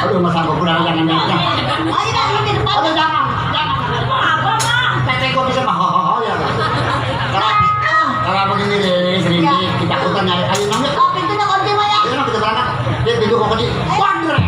Aduh, masa aku kurang jangan jangan. Ayo dah lu di depan. Aduh, jangan. Apa Mak? Teteh gua bisa mah. Ya. Kalau begini deh, sering ditakutan nyari ayo namanya. Oh, pintunya kunci Mak ya. Dia kita berangkat. Dia pintu kok kunci. Waduh.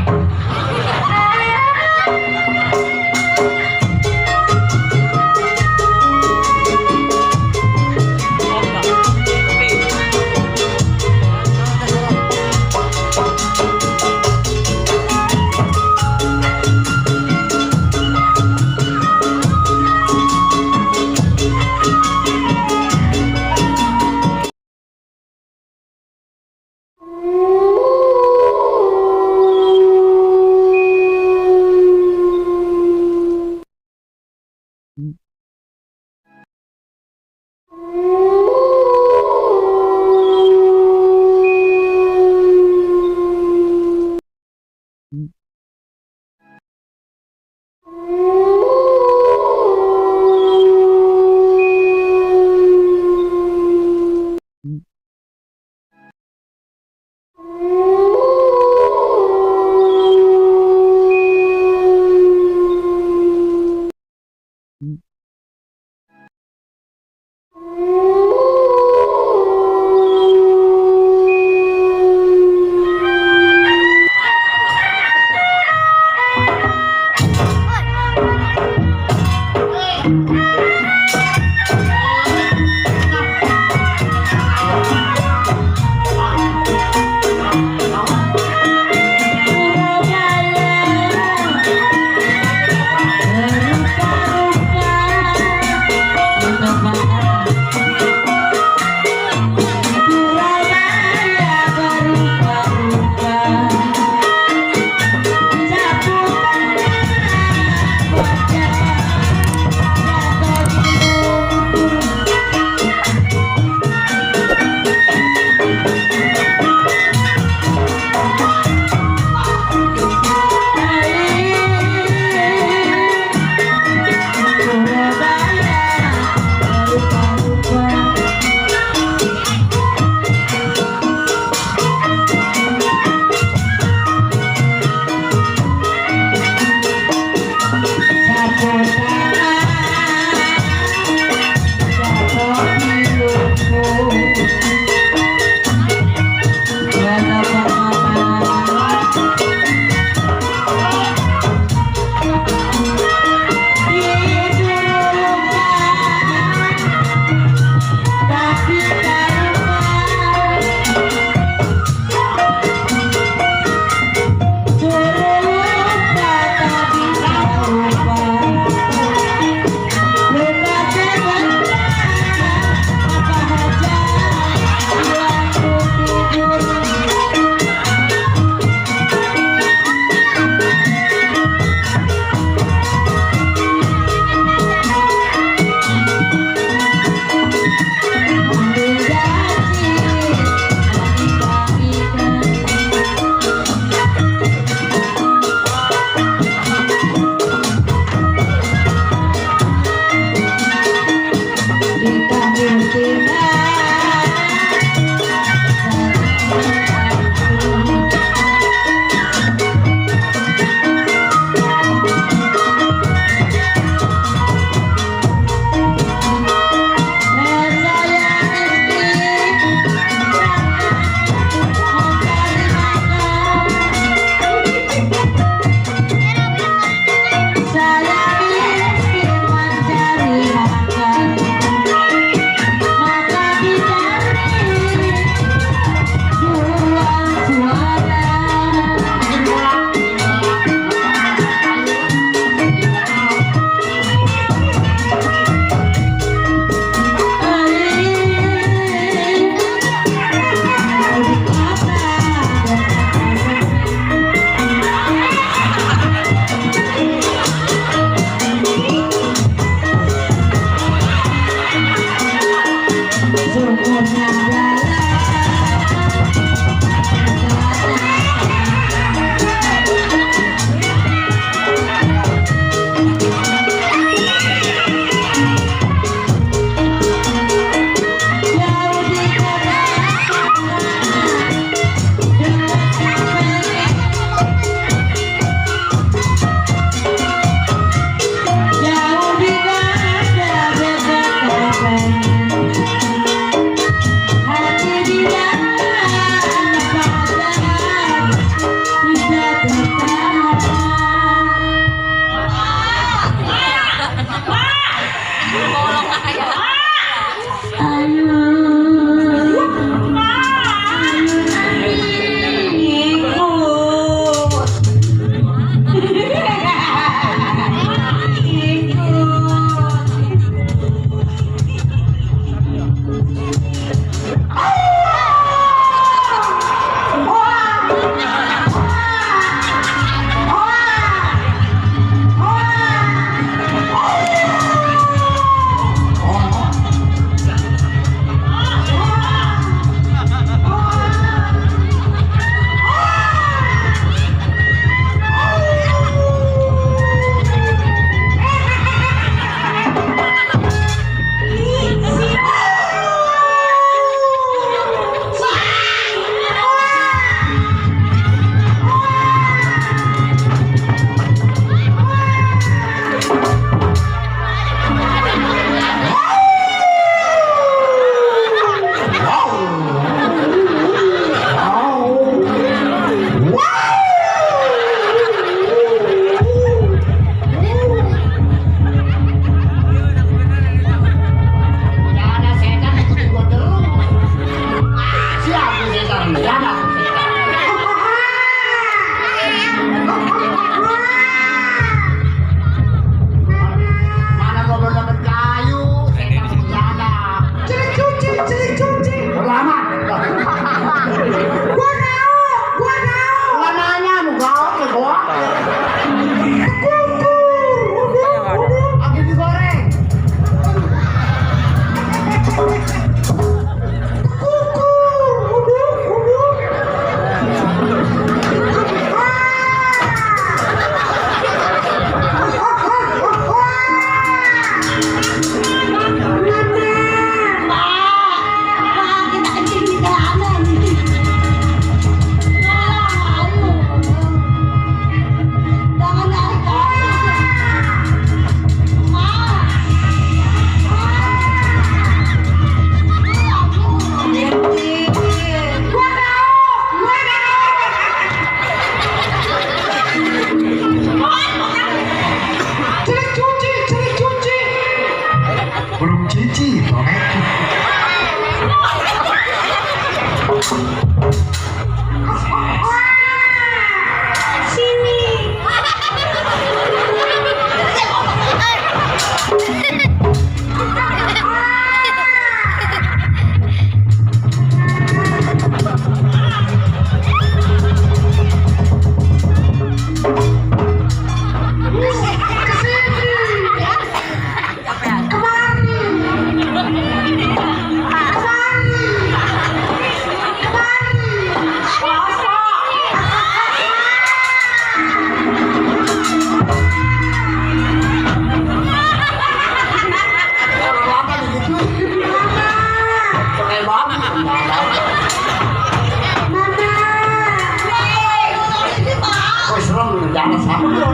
rasa apa bro?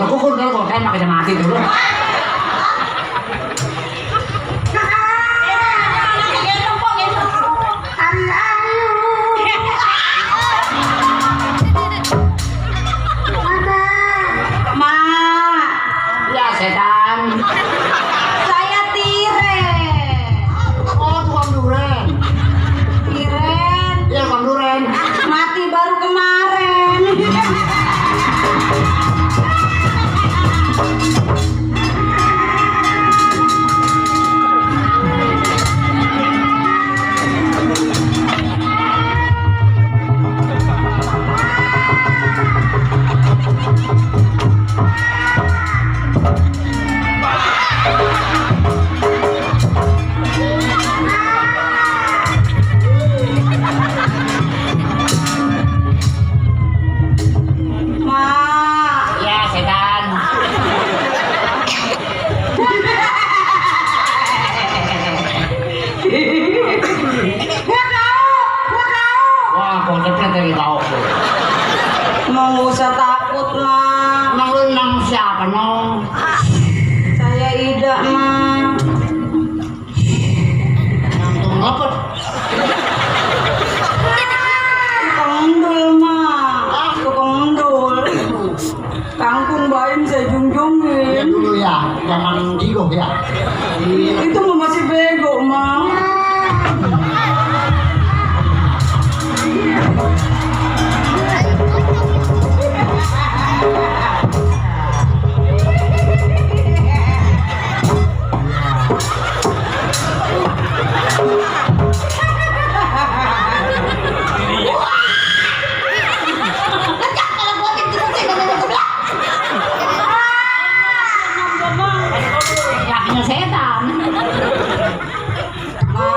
Kukur kalau kau kan makanya mati dulu. Setan. Saya Tiren. Oh, tukang duren. Tiren. Iya, tukang duren. Mati baru kemarin. Iya, setan. Wah, kau cepet dari kau. Mau usah takut, Ma. Emang lu nang siapa nong? Saya Ida, Ma. Nang ngapet. Tukang endul, Ma. Tukang endul. Kangkung baim saya Ya jungjungin. dulu ya, zaman jigo ya. Iya. Itu mah masih bego, Ma. Yakinnya setan. Ma.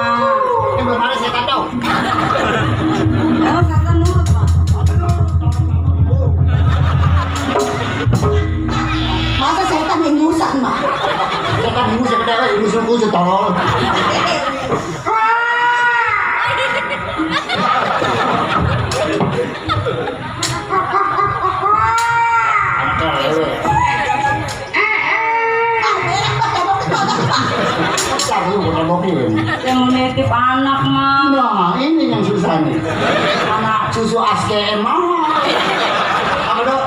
Ini belum ada setan tau. Oh, kata nurut, Ma. Masa setan yang nyusan, Ma? Setan ibu sekedar ibu suku setolol. Cari bukan mobil. Yang menitip anak, Ma. Nah, ini yang susah nih. Anak susu ASKM mah. Apa dok?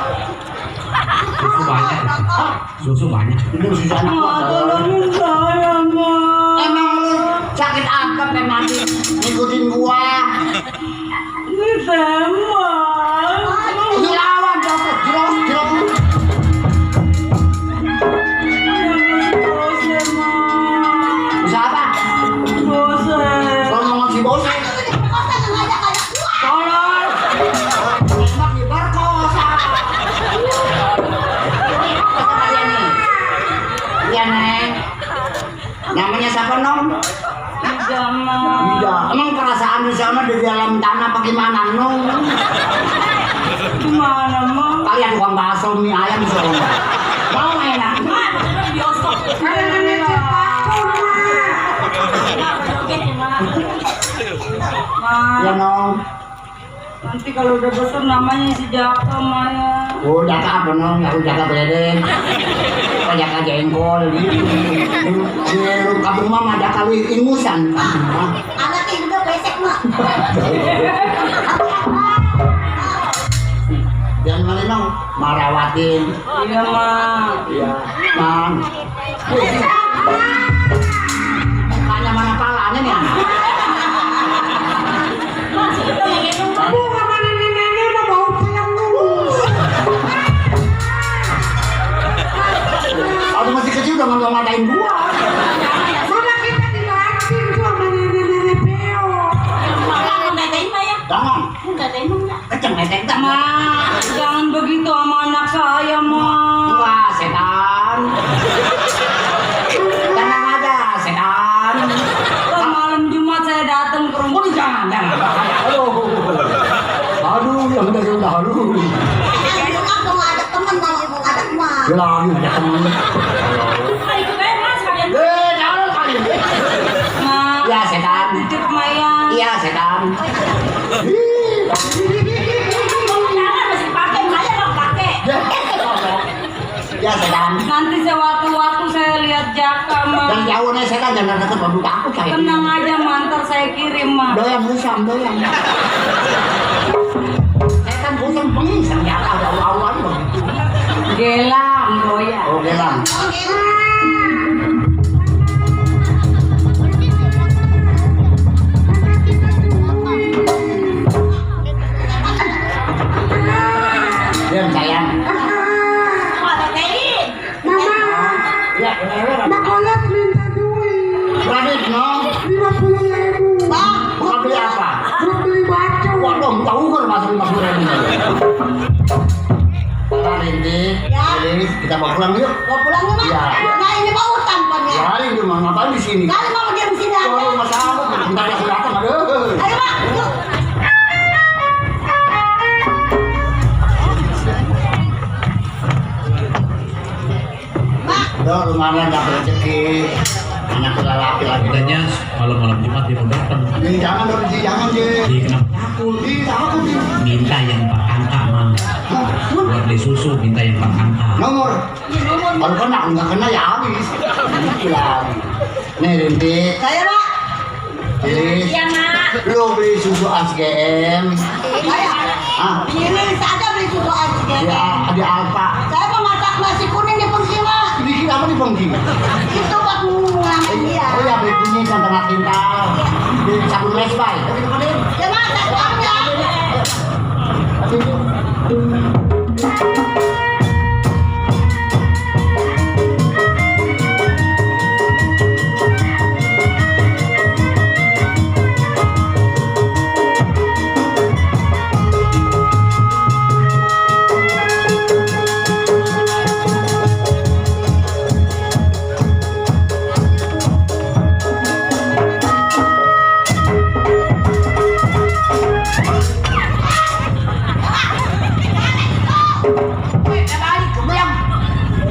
Susu banyak. Hah? Susu banyak. Ini susu anak Ma, gua. tolongin saya, Ma. Emang lu sakit apa memang ngikutin gua? Ini tembak. Ini lawan dokter, jerok. Bosen, Ma. Bisa apa? Bosen. Kalau ngomong si bos, tolol. Emang diperkosa. Iya neng. Namanya siapa nong? Tidak, Ma. Iya. Emang perasaan di sana di dalam tanah apa gimana nong? Gimana, Ma? Kalian tukang bakso mie ayam di sana. Mau enak? Ada namanya Ma, Ya nong. nanti kalau udah besar namanya si Jaka, Ma, ya. Oh, jaka apa nong? Aku jaka beledek. Apa jaka jengkol gitu. Di kampung mama jaka ingusan. Anaknya juga pesek, Ma. Yang mana nong? Marawatin. Iya, Ma. Iya. Man. Mukanya mana palanya nih anak? Kalau masih kecil udah nggak ngatain gua. Jangan. Keceng netek tak Ma, jangan begitu sama anak saya, Ma. Wah, setan. Tenang aja, setan. Kan malam Jumat saya datang ke rumah. Oh, jangan. Aduh, yang udah, aduh. Aku mau ajak teman, mau ajak Ma. Dia lagi ada temen. Ay, itu kayak mas kalian. Jangan kali. Ma. Ya setan. Titip Maya. Iya setan. Jangan masih pakai Maya nggak pakai. Ya setan. Nanti sewaktu-waktu saya lihat Jaka ma. Yang jauh nih setan jangan dekat baru takut saya. Tenang aja mantar saya kirim ma. Doyan musam doyan. Setan pusing pengisang ya ada awal begitu. Gelang doyan. Oh gelang. Diam sayang. Ya, Makolat minta duit Radit no. 50.000. Bukan beli apa? Buat beli baju. Waduh, tahu kan masuk 50.000. Radit, jadi kita mau pulang yuk. Mau pulang ya, Mak? Iya. Nah, ini mau utang kan ya? Ya, ini cuma ngapain di sini? Kali mau diam sini aja. Waduh, masa aku bentar ya datang, aduh. Ayo, Mak, yuk. Aduh, lumayan dapat rezeki. Anak lelaki lagi. Katanya malam-malam Jumat dia mau datang. Jangan dong, Ji, jangan Ji. Dia kenapa? Ji, takut Ji. Minta yang 4 angka mah. Buat beli susu minta yang 4 angka. Nomor. Kalau kena, nggak kena ya habis. Gitu lagi. Nih, Rintik. Saya, Mak. Jadi, Iya mak. lu beli susu ASGM. Saya. Ah, Pilih saja beli susu aja. ada Alfa. Saya mau masak nasi kuning di Pengki, Mak. Bikin apa di Pengki? Itu buat ngulangin dia. Oh ya, beli kuning sama tengah kintal. Beli sabun mesbay. Ya, Mak, saya pulang ya.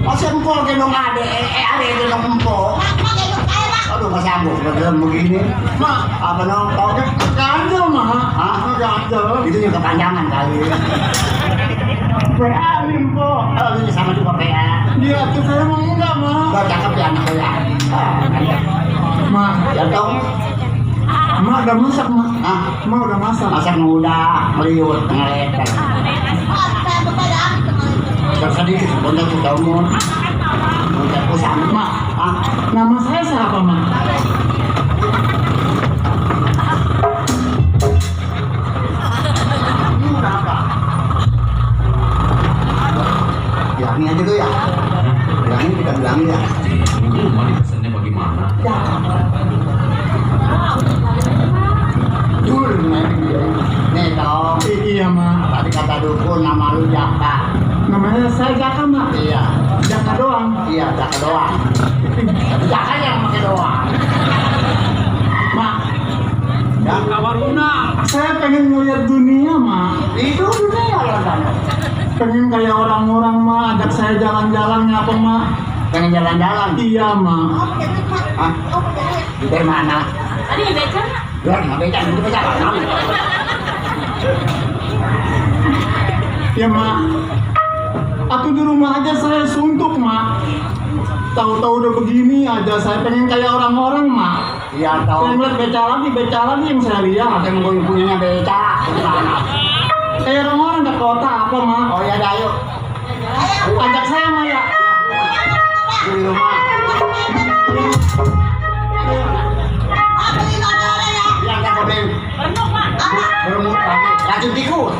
Masih empol gendong ade, ade gendong empol. Mak, gendong saya, Mak. Aduh, masih sanggup dalam begini. Mak, apa dong? Kau kan gandel, Mak. Hah? Gandel. Itu yang kepanjangan kali. PA limpo. Oh, ini sama juga PA. Dia tuh saya mau enggak, Mak. Gak cakep ya anak saya. Mak, Ya dong. Mak udah masak, Mak. Hah? Mak udah masak. Masak muda, meliut, ngeletek. Sedikit, bontek sudah umur. Bontek usang. Mak, Hah? nama saya siapa, Mak? Ini udah apa? Bilangin aja tuh ya. Bilangin, kita bilangin ya. Ini rumah dipesannya bagaimana? Dul, nih dong. Iya, Mak. Tadi kata dukun nama lu Jaka. Namanya saya Jaka, Mak. Iya, Jaka doang. iya Jaka doang. Tapi Jaka yang pakai doang. Mak, Ya, saya pengen ngeliat dunia, Mak. itu dunia ya kan. Pengen kayak orang-orang, Mak. Ajak saya jalan-jalan ngapa, Mak? Pengen jalan-jalan. Iya, Mak. Hah? Dari mana? Tadi beca. Ya, nggak beca, itu beca kan? Ya, Mak. Aku di rumah aja saya suntuk, Mak. Tahu-tahu udah begini aja, saya pengen kayak orang-orang, Mak. Iya, Pengen tahu. lihat beca lagi yang saya lihat. Ada yang punya beca. Gimana? Kayak orang-orang ke kota apa, Mak? Oh ya, ayo. Ajak saya, Mak, ya. Di rumah. Yang tak boleh berumur lagi. Racun tikus.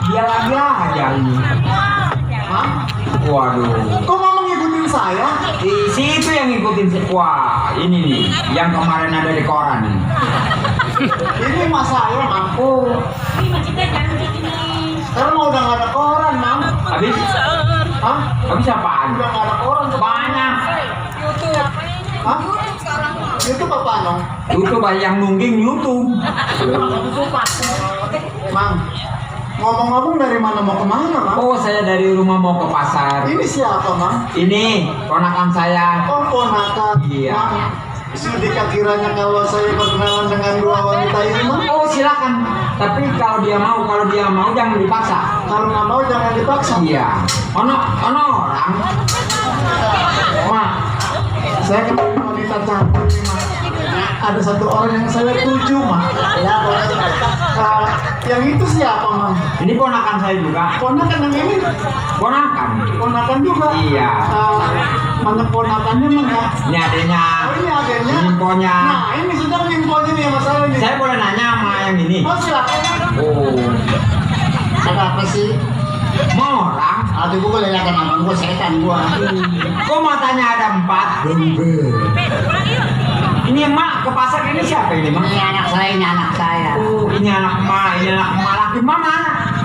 Dia lagi aja ini. Hah? Waduh. Kok mama ngikutin saya? Di situ yang ngikutin wah ini nih yang kemarin ada di koran nih. Ini mas saya, Mam. Oh, ini macetnya janji ini. Sekarang mau udah nggak ada koran, Mam. Habis Hah? habis apaan? Udah nggak ada koran. Banyak. Hah? YouTube apa, Nong? YouTube yang nungging YouTube. Mang, ngomong-ngomong dari mana mau kemana, Mang? Oh, saya dari rumah mau ke pasar. Ini siapa, Mang? Ini ponakan saya. Oh, ponakan. Iya. Mang, sudikah kiranya kalau saya berkenalan dengan dua wanita ini, Mang? Oh, silakan. Tapi kalau dia mau jangan dipaksa. Kalau nggak mau jangan dipaksa. Iya. Ono orang. Mak, saya ketemu wanita cantik nih, Mak. Ada satu orang yang saya tuju, Mak. Ya, yang itu siapa, Mak? Ini ponakan saya juga. Ponakan yang ini? Ponakan. Ponakan juga? Iya. Mana ponakannya, Mak, ya? Ini adanya. Oh, ini agennya? Infonya. Nah, ini sudah infonya nih masalah ini. Saya boleh nanya sama yang ini? Oh, silakan. Oh, Ada apa sih? mau orang? Aduh, gue boleh lihat abang gue setan gue. Kok matanya ada 4? Ini emak ke pasar ini siapa ini, Mak? Ini anak saya, ini anak saya. Oh, ini anak emak, ini anak emak. Laki emak mana?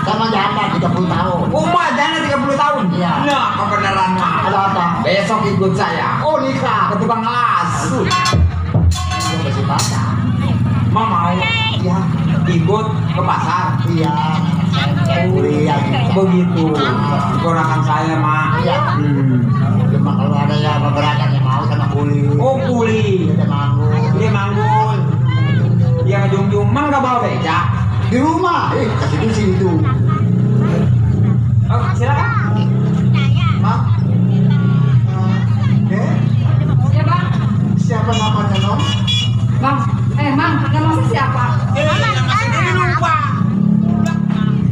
Sama janda 30 tahun. Oh, emak janda 30 tahun? Iya. Nah, kebenaran, Mak. Ada apa? Besok ikut saya. Oh, nikah. Ke tukang las. Gue masih basah. Mak mau? Iya. Ikut ke pasar. Iya. Kuliah gitu. Begitu. Keponakan saya, Mak. Iya. Cuma kalau ada yang keberatan yang mau sama kuli. Oh, kuli. Dia manggung. Dia manggul. Dia ngejungjung. Mang nggak bawa becak? Di rumah. Kasih di situ. Oh, silakan. Mak. Ya, Bang. Siapa namanya, Nong? Bang, Mang, nama saya siapa? Nama sendiri lupa.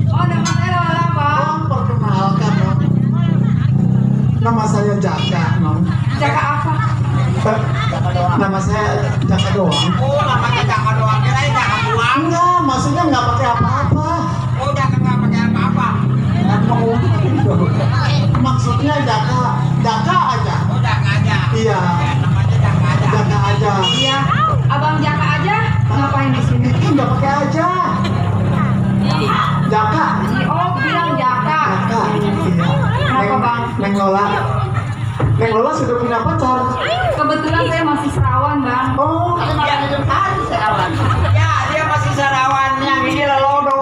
Oh, nama saya Lola, Bang. Perkenalkan, Nong. Nama saya Jaka, Nong. Jaga apa? Nama saya Jaka doang. Oh, namanya Jaka doang. Kirain Jaka doang. Enggak, maksudnya nggak pakai apa-apa. Oh, Jaka nggak pakai apa-apa. Maksudnya Jaka aja. Oh, Jaka aja. Iya, Namanya Jaka aja. Jaka aja. Iya, Abang Jaka aja. Ngapain di sini? Nggak pakai aja. Jaka. Oh, bilang Jaka. Jaka. Iya. Kenapa, Bang? Neng Lola. Neng Lola sudah punya pacar. Kebetulan saya masih serawan, Bang. Oh, Ya, dia masih sarawan. Yang ini lelodo.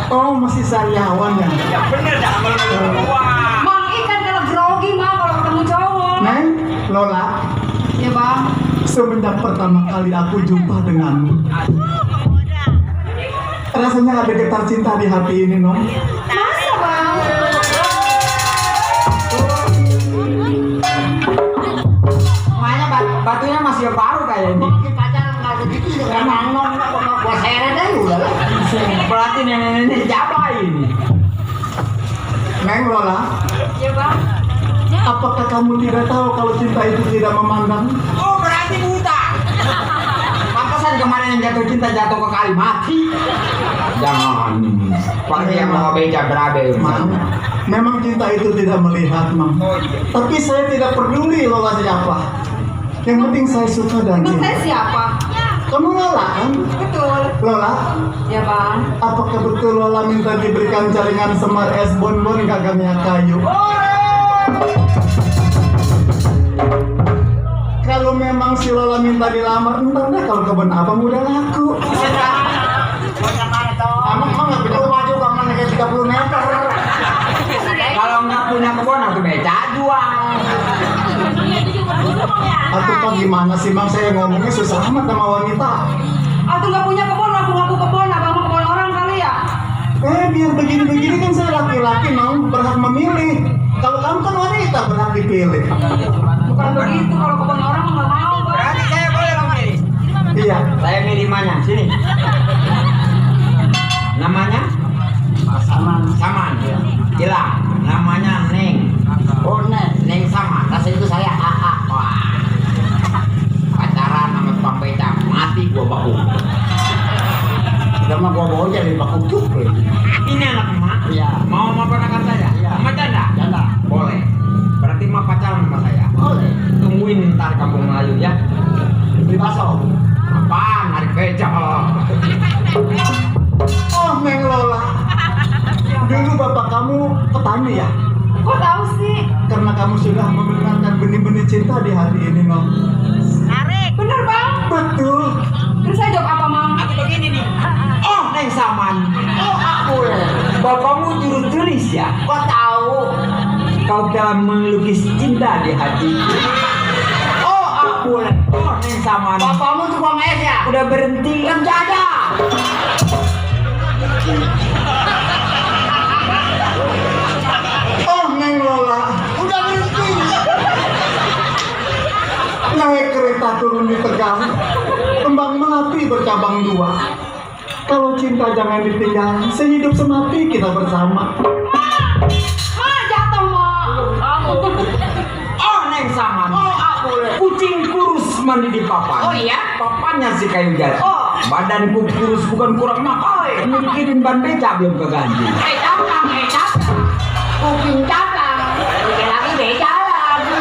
oh masih sariawan ya. Ya bener dah, wah. Bang, ikan kalau grogi, Bang, kalau ketemu cowok. Neng Lola, Ya, Bang. semenjak pertama kali aku jumpa denganmu, rasanya ada getar cinta di hati ini, Nong. Masa, Bang? Makanya batunya masih baru kayak ini. Mungkin pacaran nggak begitu juga nggak nangong. Gua seret aja udah lah. Berarti nenek-nenek siapa ini? Neng Lola, Ya, Bang. apakah kamu tidak tahu kalau cinta itu tidak memandang? Oh, berarti buta. Pantesan kemarin yang jatuh cinta jatuh ke kali mati. Jangan. Pagi yang mau beca berabe. Memang cinta itu tidak melihat, Mang. Oh, iya. Tapi saya tidak peduli Lola siapa. Yang penting saya suka dan Emang saya cinta. siapa? Kamu Lola kan? Betul. Lola, Ya, Bang. apakah betul Lola minta diberikan jaringan semar es bonbon gagamnya kayu? Kalau memang si Lola minta dilamar, entar deh kalau kebun abang udah laku. Emang nggak punya rumah juga mana kayak 30 meter. Kalau nggak punya kebun aku beca jual. Atau Pak gimana sih, Mang? Saya ngomongnya susah amat sama wanita. Aku nggak punya kebun, aku ngaku kebun. Abang mau kebun orang kali ya? Biar begini-begini kan saya laki-laki, Mang, berhak memilih. Kalau kamu kan wanita, berhak dipilih. Bukan begitu, kalau kebun orang nggak mau, Bang. Berarti saya boleh memilih. Iya. Saya milih mana? Sini. Namanya? Saman. Hilang. Namanya Neng. Oh, Neng sama. Rasa itu saya AA. Wah. Pacaran sama tukang beca. Mati gua baku. Udah mah gua kau jadi bakukuk. Ini anak emak. Iya. Mau sama ponakan saya? Iya. Sama janda? Janda. Boleh. Berarti emak pacaran sama saya. Boleh. Tungguin ntar kampung Melayu ya. Di Baso. Apaan? Narik beca. Oh, Neng Lola. Dulu bapak kamu petani ya? Kok tahu sih? Karena kamu sudah menanamkan benih-benih cinta di hati ini, Mam. Bener bang. Betul. Terus saya jawab apa mam? Aku begini nih. Oh, Neng Saman. Oh, aku ya. Bapakmu juru tulis ya? Kau tahu? Kau telah melukis cinta di hati. Oh, aku ya. Oh, Neng Saman. Bapakmu tukang es ya? Udah berhenti. Kan jada. Oh, Neng Lola. Udah berhenti. Naik kereta turun di Tegal. Kembang melati bercabang dua. Kalau cinta jangan ditinggal. Sehidup semati kita bersama. Jatuh mam. Oh, Neng Saman. Oh, aku ya. Kucing kurus mandi di papan. Oh, iya? Papannya si kayu jati. Oh. Badanku kurus bukan kurang makan. Mikirin ban beca belum keganti. Caplang. Kuping caplang. Bikin lagi beca lagi.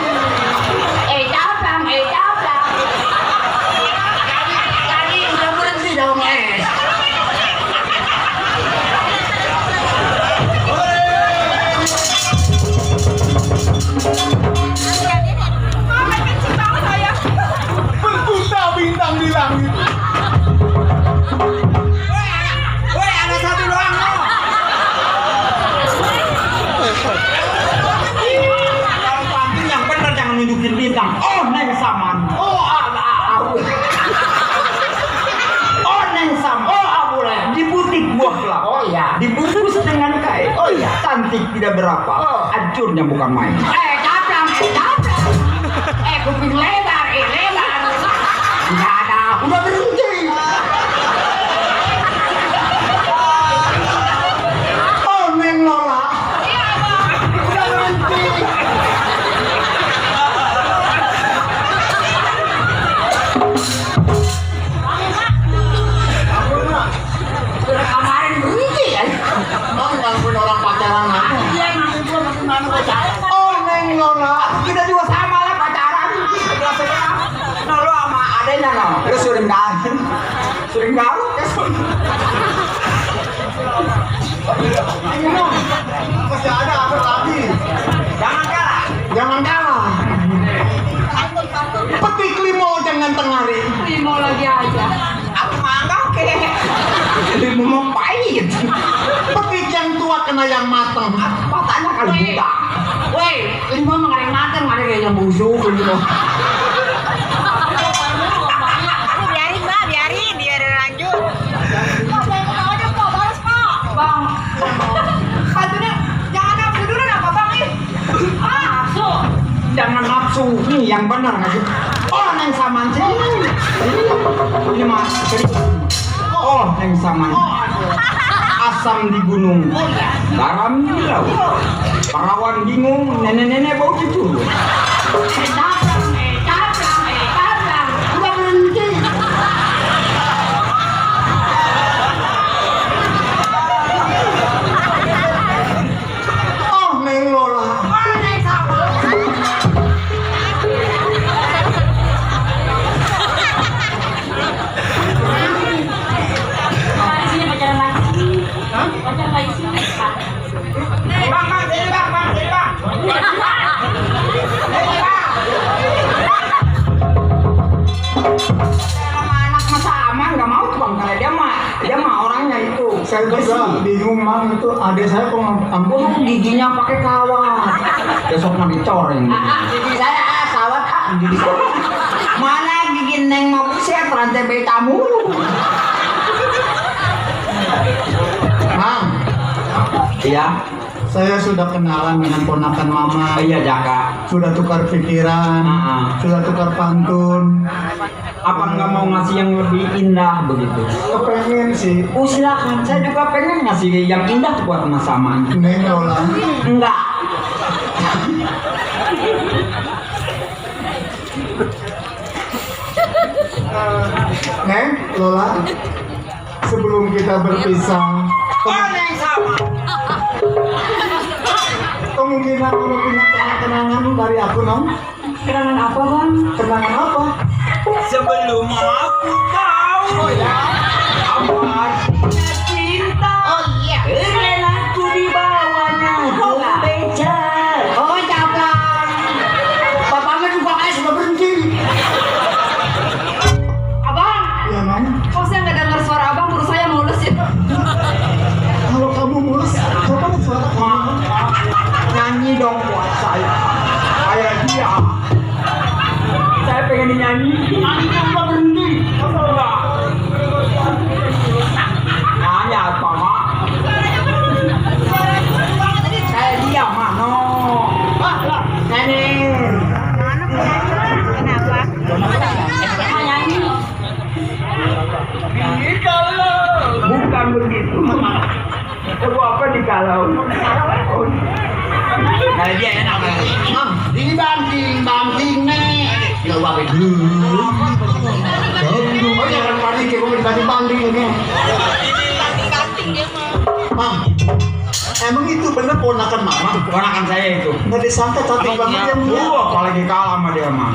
Caplang. Tadi udah berhenti dalam es. Berbuta bintang di langit. Woi, ada satu doang loh. Kalau pantun yang benar jangan nunjukin bintang. Oh, Neng Saman. Oh, aku. Oh, Neng Saman. Oh, aku ya. Di butik buah kelapa. Oh, iya. Dibungkus dengan kain. Oh, iya. Cantik tidak berapa. Oh. Hancurnya bukan main. Caplang. Kuping lebar. Tidak ada. Udah berhenti. Oh, Neng Lola. Udah berhenti. Kemarin berhenti ya. Emang nggak punya orang pacaran aku. Iya nanti gua bagaimana pacaran. Oh, Neng Lola. Kita juga sama lah pacaran. Nah, lo sama adanya no. Lo sering gaul. Sering gaul. Ini dong. Masih ada apa lagi? Jangan kalah. Jangan kalah. Petik limo jangan tengari. Limo lagi aja. Aku mangga oke. Jadi mau pahit. Petik yang tua kena yang matang. Matanya kalau buta. Woi, limo mengaring mateng, ada kayak yang busuk gitu. biarin dia ada lanjut. Bang, bantunya jangan nafsu dulu apa bang nih? Nafsu. Jangan nafsu. Nih yang benar nggak sih? Oh, Neng Saman sih. Ini mas. Oh, Neng Saman. Asam di gunung, garam di laut. Perawan bingung, nenek-nenek bau cucu. Caplang. Udah berhenti. Oh, Neng Lola. Sini pacaran lagi. Pacaran lagi sini. Bang, sini bang, sini bang. Sama anak masa aman nggak mau tuh bang, kalau dia mah orangnya itu. Saya juga bingung, Mang. Itu adik saya kok Aku giginya pakai kawat. Besok mau dicoreng. Gigi saya sawat Gigi mana gigi Neng mau buset rantai beta mulu. Mang, Iya, saya sudah kenalan dengan ponakan Mama. iya Jaka. Sudah tukar pikiran, sudah tukar pantun. Apa nggak mau ngasih yang lebih indah begitu? Kepengen sih, Oh silakan, saya juga pengen ngasih yang indah buat Mas Saman. Neng Lola. Enggak. Neng Lola, sebelum kita berpisah, yang sama. kemungkinan kamu punya kenangan dari aku, Nom. Kenangan apa bang? Kenangan apa? Sebelum aku tahu. Oh ya. Cinta. Oh iya. Relaku dibawanya. Beca. Oh jangan. Bapaknya juga kayak sudah berhenti. Abang, Ya, Nom. kok saya nggak dengar suara abang? Perut saya mulus ya. Kalau kamu mulus, coba suara kamu. Nyanyi dong buat saya. Kayak dia. Saya pengen nyanyi. Nyanyinya udah berhenti. Enggak. Nanya apa, Mak? Kayak dia, Mak. No. Nyanyi. Bukan begitu. Perlu apa dikalau? Kayak dia enak banget. Mam, dibanting nih. Nggak apa itu. Oh jangan panik ya, kamu dibanting ini. Mam, emang itu bener ponakan mama? Ponakan saya itu. Nggak disangka cantik banget ya, Mia. Apalagi kalah sama dia, Mak.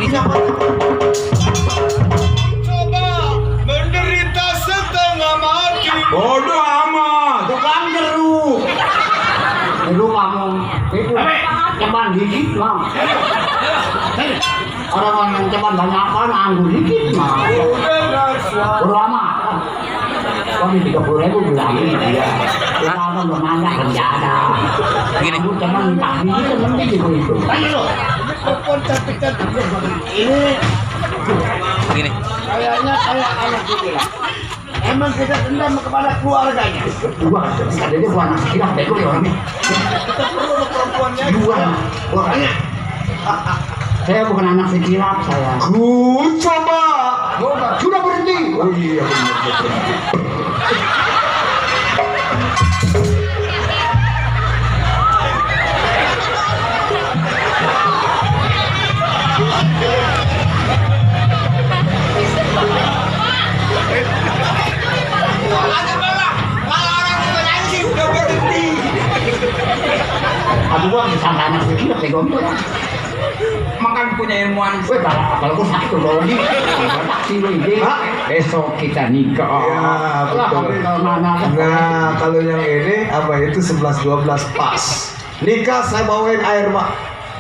Menderita setengah mati. Bodoh amat. Tukang jeruk. Lu kamu itu ceban dikit mam. Orang yang ceban banyakan anggur dikit mam. Bodo amat. Kami 30.000 bilangin dia. Kita kan belum nanya kerjaan. Kamu ceban tak dikit kan mending gitu. Ayo lo. Ini kayaknya kayak anak gitu lah. Emang kita dendam kepada keluarganya. Dua, adanya gua anak gila, bego ya orangnya. Dua, orangnya. Saya bukan anak sekilap saya. Ku coba. Sudah berhenti. Oh iya benar. Aduh gua disangka anak sekilap, bego. Makan punya ilmuwan. Weh, kalau gua sakit tuh lagi. Taksi lo ide. Besok kita nikah. Ya, betul. Nah, kalau yang ini apa itu 11-12 pas. Nikah saya bawain air, Pak.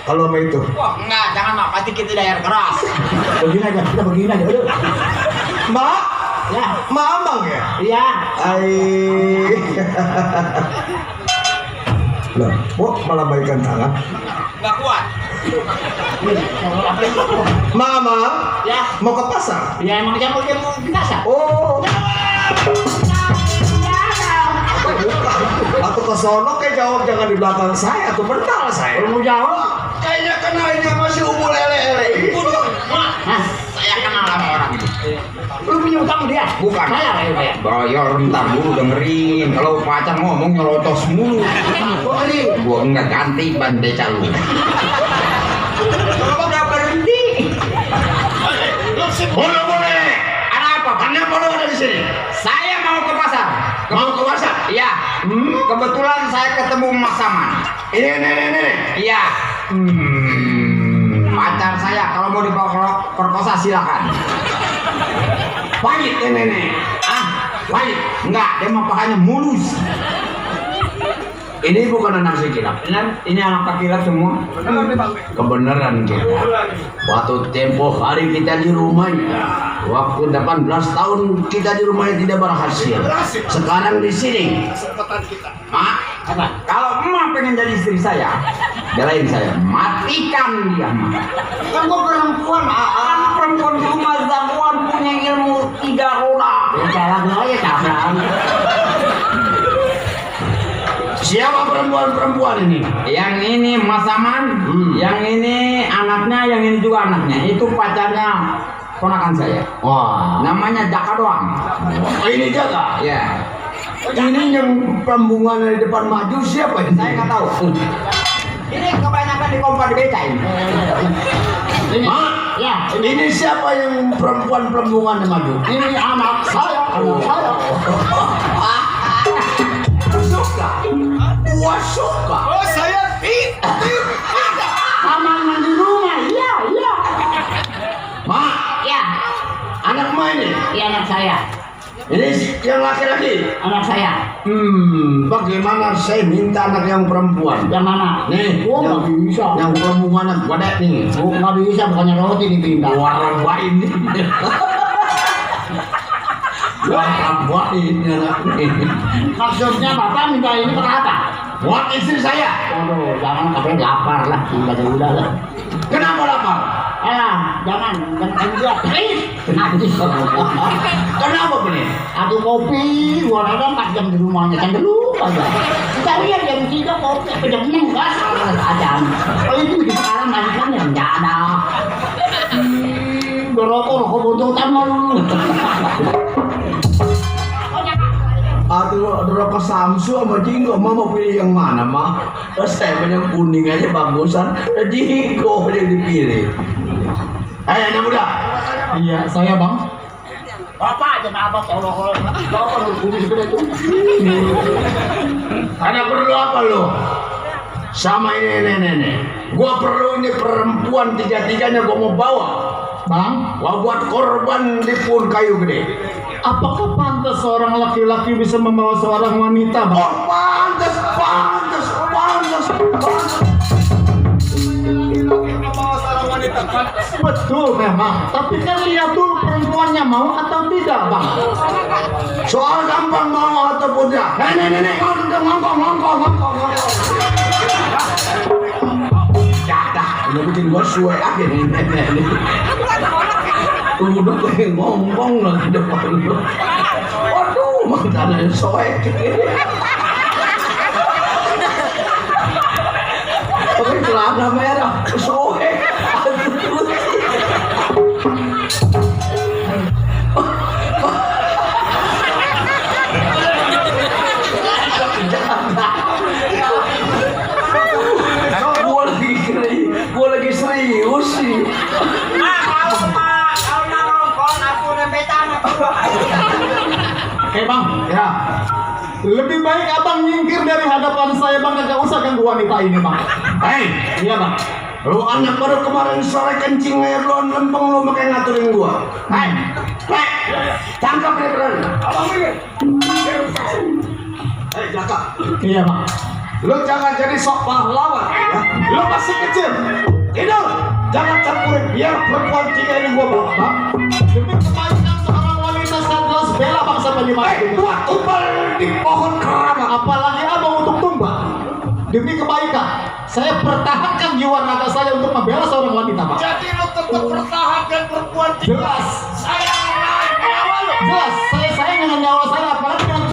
Kalau sama itu. Wah, enggak, jangan, Mak. Pasti kita di air keras. Begini aja, kita begini aja. Aduh. Mak, Ya, mamang ya? iya. Ai. Loh, kok malah baikan tangan? Enggak kuat. Mama, Ya, mau ke pasar? ya emang dia mau ke pasar. Oh. Atau ke sono kayak jawab jangan di belakang saya atau bentar saya. Kalau mau jawab, Kayaknya kenalnya masih umur lele-lele. hah? Saya kenal sama orang itu. Lu punya utang sama dia? Bukan. Bayar ya, bayar. Bayar, ntar dulu dengerin. Kalau pacar ngomong nyelocos mulu. Gua kali. Gua enggak ganti ban beca lu. Kalau udah berhenti. Boleh. Ada apa, Pak? Anda boleh ada di sini. Saya mau ke pasar. Mau ke pasar? Iya. Kebetulan saya ketemu Mas Saman. Ini. Iya. Pacar saya kalau mau dibawa perkosa silakan. Pahit ini. Ah, baik. Enggak, dia mah pahanya mulus. Ini bukan anak sekilap. Ini anak pakilap semua. Kebenaran kita. Waktu tempo hari kita di rumahnya, waktu 18 tahun kita di rumahnya tidak berhasil. Sekarang di sini. Mak, Apa? kalau emak pengen jadi istri saya, belain saya, matikan dia, Mak. Kan gua perempuan, Anak perempuan di rumah zamuan punya ilmu 3 roda. Ya jalan aja cabang. Siapa perempuan ini? Yang ini Mas Saman, yang ini anaknya, yang ini juga anaknya. Itu pacarnya ponakan saya. Wah, Namanya Jaka doang. ini jaga. Ya, Ini yang perembungan di depan maju siapa ini? saya nggak tahu. Ini kebanyakan di kompa di beca ini. Mak, ya, ini siapa yang perempuan perembungan yang maju? Ini anak saya. saya. Ini yang laki-laki. Anak saya. Bagaimana saya minta anak yang perempuan? Yang mana? Nih, Oh, nggak bisa. yang perempuan anak pada nih. Oh, nggak bisa, bukannya roti dipindah. Warna ini. Warna ini anak ini. Maksudnya Bapak minta ini kenapa? Buat istri saya. Aduh, jangan sampai lapar lah. Udah lah. Kenapa lapar? Jangan enggak. Nanti Kenapa begini? aku kopi, gua ada 4 jam di rumahnya kan dulu aja. Kita lihat jam 3 kopi, jam 6 gas aja. Kalau itu di sekarang lagi kan yang enggak ada. Rokok buntutan malu. Aduh, rokok Samsu sama Jinggo, mau pilih yang mana, Mak? Saya yang kuning aja bagusan, Jinggo yang dipilih. Anak muda. Iya, saya bang. Bapak aja nabak kalau kumis gede itu. Ada perlu apa lo? Sama ini. Gua perlu ini perempuan tiga-tiganya gua mau bawa. Bang, Gua buat korban di pun kayu gede. apakah pantas seorang laki-laki bisa membawa seorang wanita, bang? Oh, pantas. Betul memang, tapi kan lihat dulu perempuannya mau atau tidak, bang. Soal gampang mau ataupun tidak. Nih, ngomong. Jadah, udah bikin gua suwe aja nih. Udah pengen ngomong lagi depan lu. Waduh, makanya soek. Pakai celana merah, soek. Gua lagi serius sih. Oke bang, Ya, lebih baik abang nyingkir dari hadapan saya bang, gak usah ganggu wanita ini bang. hei, Iya bang. lu anak baru kemarin sore kencing air lu lempeng lu makanya ngaturin gua. Hei, tangkap dia berani. Hei, Jaka, Iya bang. lu jangan jadi sok pahlawan. Ya. Lu masih kecil. Tidur, jangan campurin. Biar perempuan tiga ini gua bawa. Bang. Demi kebaikan seorang wanita saya jelas bela bang sampai di mana. Buat tumpal di pohon kerama. Apalagi abang untuk tumbang. Demi kebaikan, saya pertahankan jiwa raga saya untuk membela seorang wanita bang. Jadi lu tetap pertahankan perempuan tiga. Jelas, Saya nyawa lu. jelas. Saya sayang dengan nyawa saya, apalagi dengan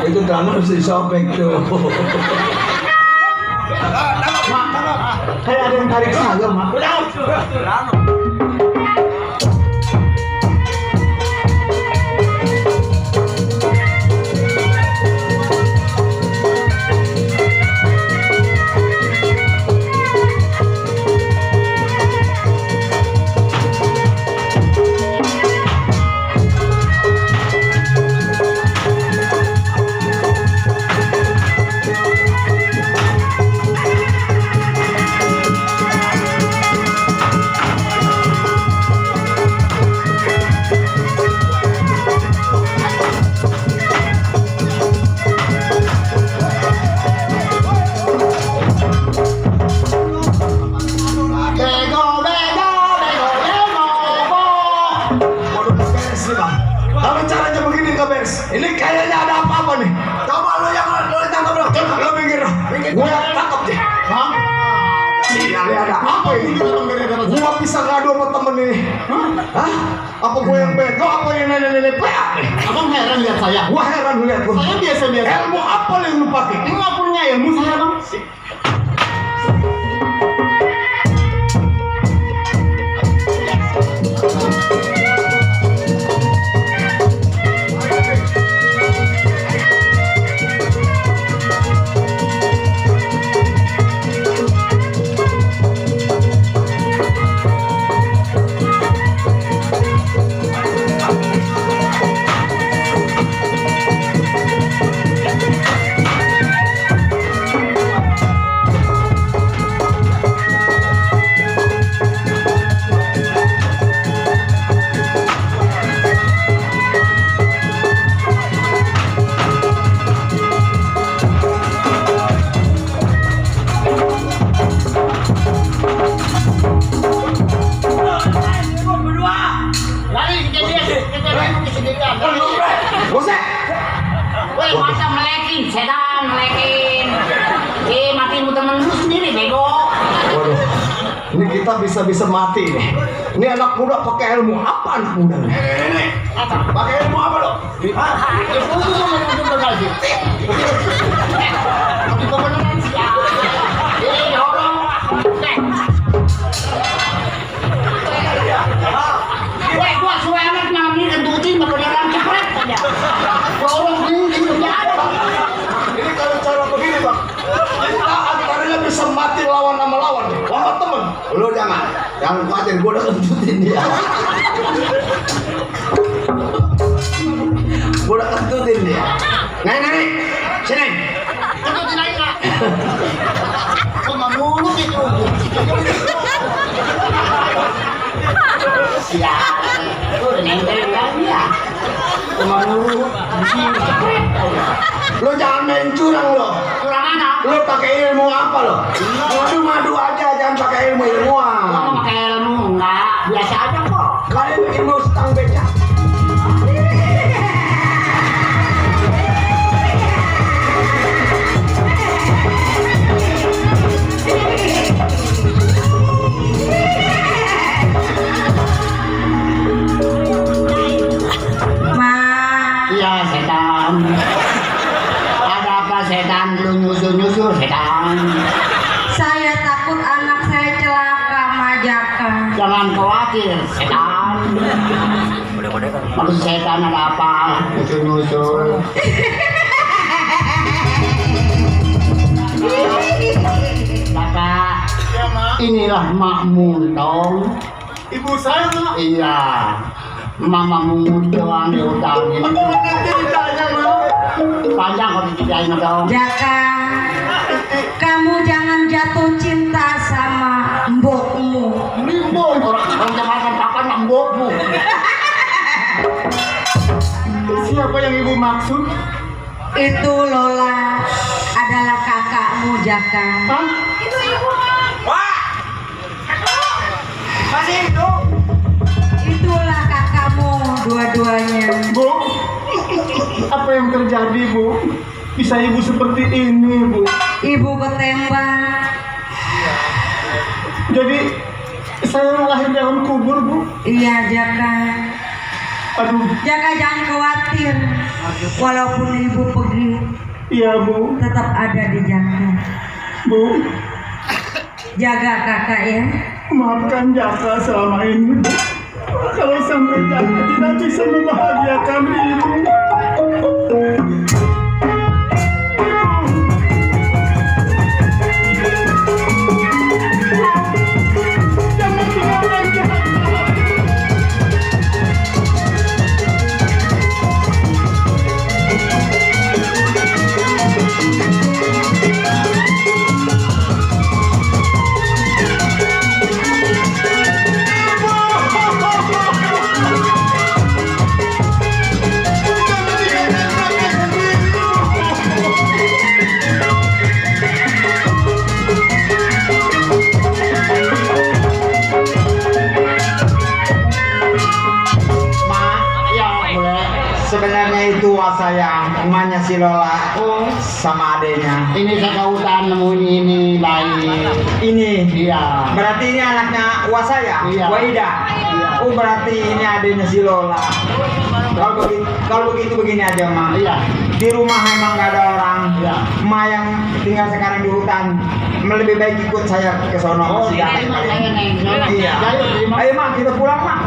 itu tanah si sobek tuh. kayak ada yang tarik saya mak. Ini kayaknya ada apa-apa nih. Coba lu yang tangkap bro. Coba lu minggir. Gue yang tangkap deh. Hah? Ini ada apa ini? Gue bisa ngadu sama temen ini. Hah? Apa gue yang bego? Apa yang nenek-nenek peak nih? Abang heran lihat saya. Gue heran lihat lu. Saya biasa-biasa. Ilmu apa yang lu pakai? Nggak punya ilmu saya bang. Woi, masa melekin, setan melekin. Matimu temen lu sendiri, bego. Waduh, ini kita bisa mati nih. Ini anak muda pakai ilmu apa anak muda nih? Pakai ilmu apa lo? Woi, gua suwe amat malam ini kentutin bakal jalan cepet aja. Orang ini ada. Ini kalau cara begini bang, kita antaranya bisa mati lawan sama lawan nih, sama temen. Lo jangan khawatir, gue udah kentutin dia. Gue udah kentutin dia. Nenek, sini. Kentutin aja kak. Cuma mulut itu. Ya, udah nempel lagi ya. Cuma mulut di sini cepet aja. Lo jangan main curang lo. Curang mana? Lo pakai ilmu apa lo? Madu aja, jangan pakai ilmu ilmuwan. Kamu pakai ilmu enggak? Biasa aja kok. Kalian ilmu setang becak. Iya setan. Ada apa setan? Lu nyusul setan. Saya takut anak saya celaka, Majaka. Jangan khawatir setan. Maksud setan ada apa? Nyusul. Kakak, inilah makmu dong. Ibu saya mak. Iya, mama mungut doang diutangin. Panjang kalau ditidaknya dong. Jaka, kamu jangan jatuh cinta sama mbokmu. Limbon orang jangan pakai nambokmu. Siapa yang ibu maksud? Itu Lola adalah kakakmu, Jaka. Hah? Masih hidup. Itulah kakakmu dua-duanya. Bu, apa yang terjadi bu? Bisa ibu seperti ini bu? Ibu ketembak. Jadi saya lahir dalam kubur bu? Iya, Jaka. Aduh, Jaka jangan khawatir. Walaupun ibu pergi, iya bu. tetap ada di Jaka. Bu, Jaga kakak ya. maafkan Jaka selama ini bu. Kalau sampai Jaka tidak bisa membahagiakan ibu. Jangan tinggalkan Jaka. itu wah saya, emaknya si Lola sama adenya. Ini sekautan nemuin ini lain. Ini, Iya. berarti ini anaknya wah saya, Iya. Waida. Oh berarti ini adenya si Lola. Kalau begitu begini aja Mak. Iya. Di rumah emang nggak ada orang. Iya. Emak yang tinggal sekarang di hutan, lebih baik ikut saya ke sono. Oh, Masih iya, datang terima kali. saya, Neng. Iya. Ayo, terima. Ayo Mak, kita pulang Mak.